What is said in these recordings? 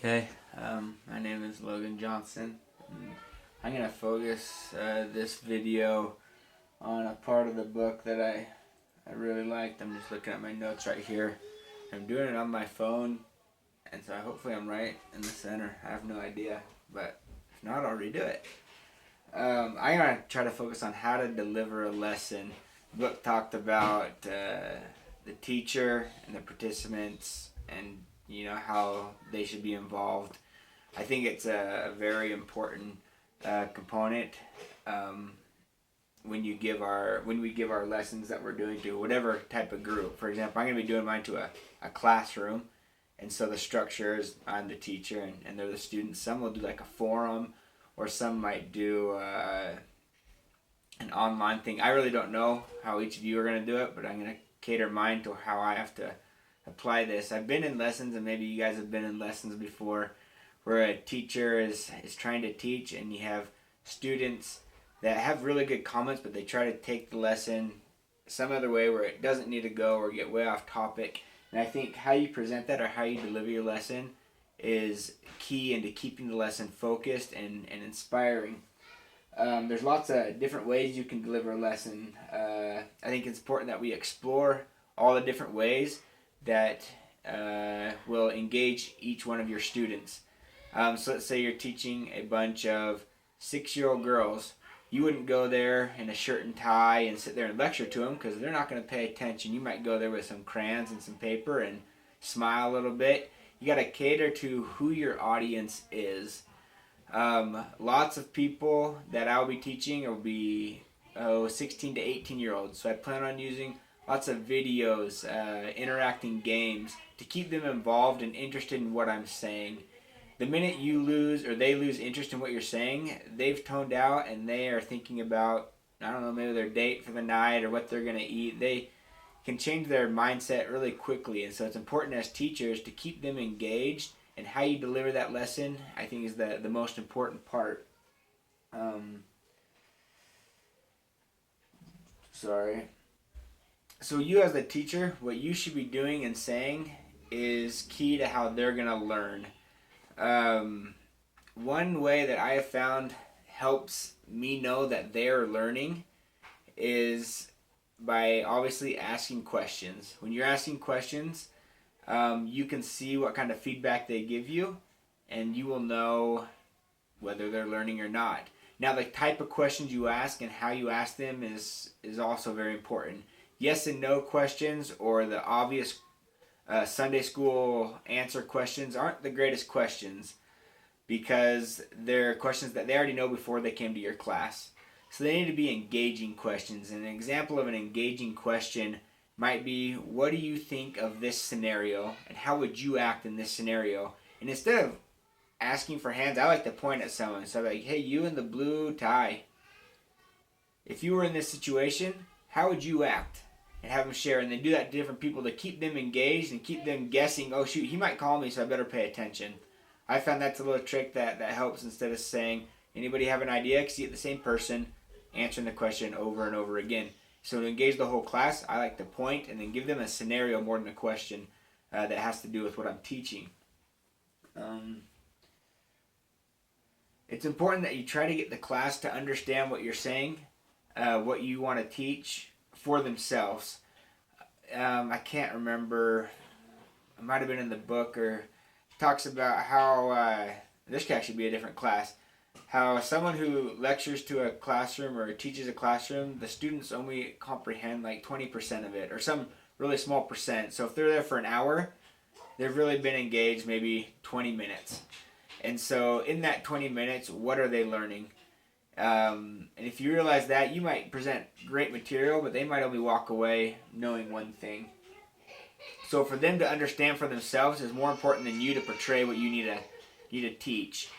Okay, my name is Logan Johnson. And I'm going to focus this video on a part of the book that I really liked. I'm just looking at my notes right here. I'm doing it on my phone, and so hopefully I'm right in the center. I have no idea, but if not, I'll redo it. I'm going to try to focus on how to deliver a lesson. The book talked about the teacher and the participants and how they should be involved. I think it's a very important component when we give our lessons that we're doing to whatever type of group. For example, I'm going to be doing mine to a classroom, and so the structure is I'm the teacher and they're the students. Some will do like a forum, or some might do an online thing. I really don't know how each of you are going to do it, but I'm going to cater mine to how I have to apply this. I've been in lessons, and maybe you guys have been in lessons before, where a teacher is trying to teach, and you have students that have really good comments, but they try to take the lesson some other way where it doesn't need to go or get way off topic. And I think how you present that or how you deliver your lesson is key into keeping the lesson focused and inspiring. There's lots of different ways you can deliver a lesson. I think it's important that we explore all the different ways that will engage each one of your students. So let's say you're teaching a bunch of 6-year-old girls. You wouldn't go there in a shirt and tie and sit there and lecture to them, because they're not going to pay attention. You might go there with some crayons and some paper and smile a little bit. You got to cater to who your audience is. Lots of people that I'll be teaching will be 16 to 18 year olds. So I plan on using lots of videos, interacting games to keep them involved and interested in what I'm saying. The minute you lose or they lose interest in what you're saying, they've toned out and they are thinking about, I don't know, maybe their date for the night or what they're going to eat. They can change their mindset really quickly, and so it's important as teachers to keep them engaged, and how you deliver that lesson, I think, is the most important part. So you as the teacher, what you should be doing and saying is key to how they're going to learn. One way that I have found helps me know that they're learning is by obviously asking questions. When you're asking questions, you can see what kind of feedback they give you, and you will know whether they're learning or not. Now, the type of questions you ask and how you ask them is also very important. Yes and no questions, or the obvious Sunday school answer questions, aren't the greatest questions, because they're questions that they already know before they came to your class. So they need to be engaging questions. And an example of an engaging question might be, what do you think of this scenario, and how would you act in this scenario? And instead of asking for hands, I like to point at someone. So I'm like, hey, you in the blue tie, if you were in this situation, how would you act? And have them share, and then do that to different people to keep them engaged and keep them guessing, oh shoot, he might call me, so I better pay attention. I found that's a little trick that helps, instead of saying, anybody have an idea? Because you get the same person answering the question over and over again. So to engage the whole class, I like to point and then give them a scenario more than a question that has to do with what I'm teaching. It's important that you try to get the class to understand what you're saying, what you want to teach, for themselves. I can't remember, it might have been in the book, or talks about how, this could actually be a different class, how someone who lectures to a classroom or teaches a classroom, the students only comprehend like 20% of it, or some really small percent. So if they're there for an hour, they've really been engaged maybe 20 minutes. And so in that 20 minutes, what are they learning? And if you realize that, you might present great material, but they might only walk away knowing one thing. So for them to understand for themselves is more important than you to portray what you need to teach.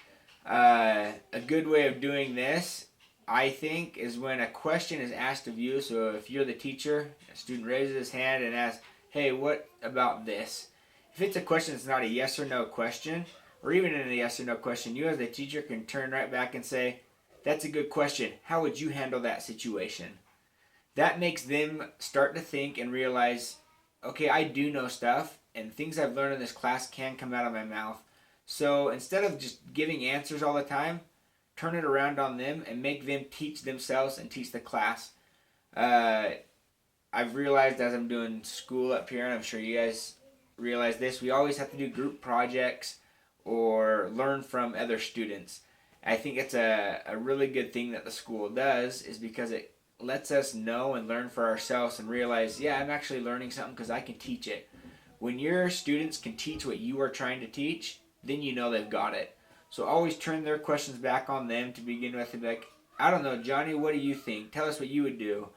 A good way of doing this, I think, is when a question is asked of you. So if you're the teacher, a student raises his hand and asks, hey, what about this? If it's a question that's not a yes or no question, or even in a yes or no question, you as the teacher can turn right back and say, that's a good question. How would you handle that situation? That makes them start to think and realize, okay, I do know stuff, and things I've learned in this class can come out of my mouth. So instead of just giving answers all the time, turn it around on them and make them teach themselves and teach the class. I've realized as I'm doing school up here, and I'm sure you guys realize this, we always have to do group projects or learn from other students. I think it's a really good thing that the school does, is because it lets us know and learn for ourselves and realize, yeah, I'm actually learning something because I can teach it. When your students can teach what you are trying to teach, then you know they've got it. So always turn their questions back on them to begin with and be like, I don't know, Johnny, what do you think? Tell us what you would do.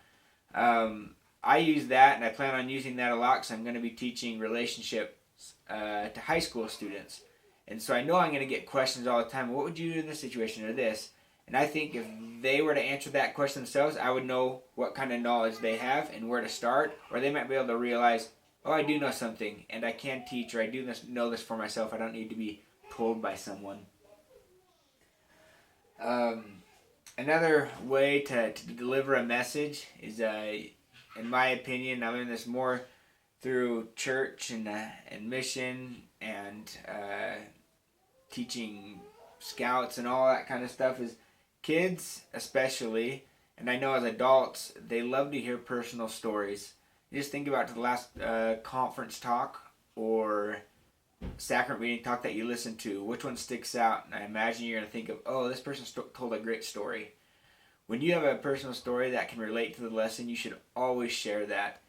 I use that, and I plan on using that a lot because I'm going to be teaching relationships to high school students. And so I know I'm going to get questions all the time. What would you do in this situation or this? And I think if they were to answer that question themselves, I would know what kind of knowledge they have and where to start. Or they might be able to realize, oh, I do know something, and I can teach, or I do know this for myself. I don't need to be told by someone. Another way to deliver a message is, in my opinion, I learned this more through church and mission and teaching scouts and all that kind of stuff, is kids especially, and I know as adults, they love to hear personal stories. You just think about the last conference talk or sacrament meeting talk that you listen to. Which one sticks out? And I imagine you're going to think of, oh, this person told a great story. When you have a personal story that can relate to the lesson, you should always share that.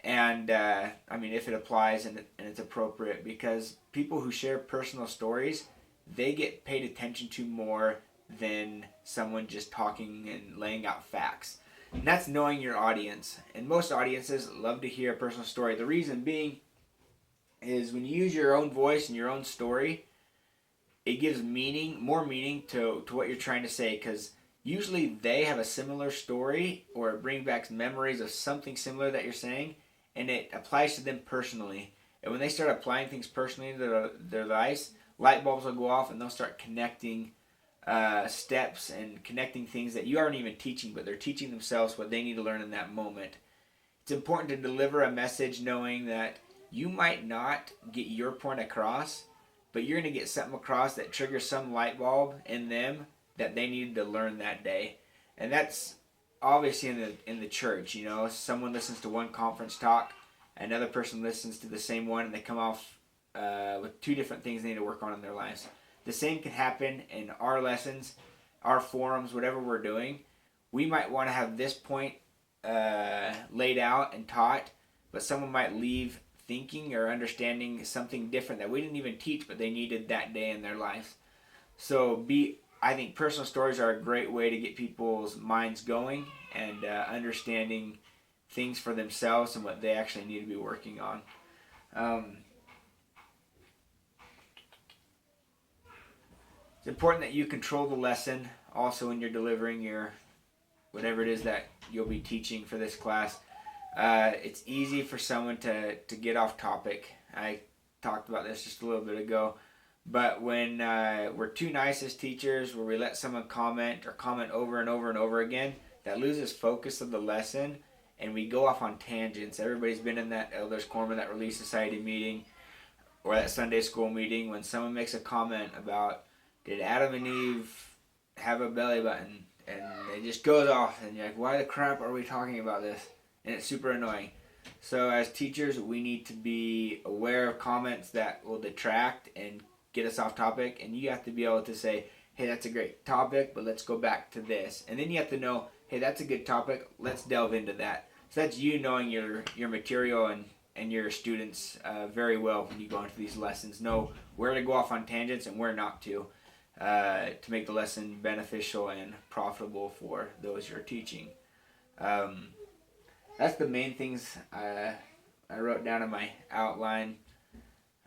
And I mean, if it applies and it's appropriate, because people who share personal stories, they get paid attention to more than someone just talking and laying out facts. And that's knowing your audience. And most audiences love to hear a personal story. The reason being is when you use your own voice and your own story, it gives more meaning to what you're trying to say, because usually they have a similar story or it brings back memories of something similar that you're saying, and it applies to them personally. And when they start applying things personally to their lives, light bulbs will go off and they'll start connecting steps and connecting things that you aren't even teaching, but they're teaching themselves what they need to learn in that moment. It's important to deliver a message knowing that you might not get your point across, but you're going to get something across that triggers some light bulb in them that they needed to learn that day. And that's obviously in the church. You know, someone listens to one conference talk, another person listens to the same one, and they come off with two different things they need to work on in their lives. The same can happen in our lessons, our forums, whatever we're doing. We might want to have this point laid out and taught, but someone might leave thinking or understanding something different that we didn't even teach, but they needed that day in their lives. So I think personal stories are a great way to get people's minds going and understanding things for themselves and what they actually need to be working on. It's important that you control the lesson also when you're delivering your whatever it is that you'll be teaching for this class. It's easy for someone to get off topic. I talked about this just a little bit ago. But when we're too nice as teachers, where we let someone comment over and over and over again, that loses focus of the lesson, and we go off on tangents. Everybody's been in that Elders Quorum, that Relief Society meeting, or that Sunday school meeting, when someone makes a comment about, did Adam and Eve have a belly button? And it just goes off, and you're like, why the crap are we talking about this? And it's super annoying. So as teachers, we need to be aware of comments that will detract and get us off topic, and you have to be able to say, hey, that's a great topic, but let's go back to this. And then you have to know, hey, that's a good topic, let's delve into that. So that's you knowing your material and your students very well when you go into these lessons. Know where to go off on tangents and where not to make the lesson beneficial and profitable for those you're teaching. That's the main things I wrote down in my outline.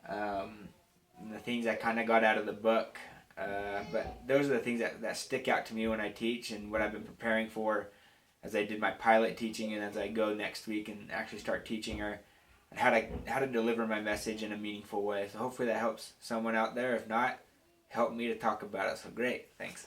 The things I kind of got out of the book. But those are the things that stick out to me when I teach, and what I've been preparing for as I did my pilot teaching and as I go next week and actually start teaching, or how to deliver my message in a meaningful way. So hopefully that helps someone out there. If not, help me to talk about it. So great. Thanks.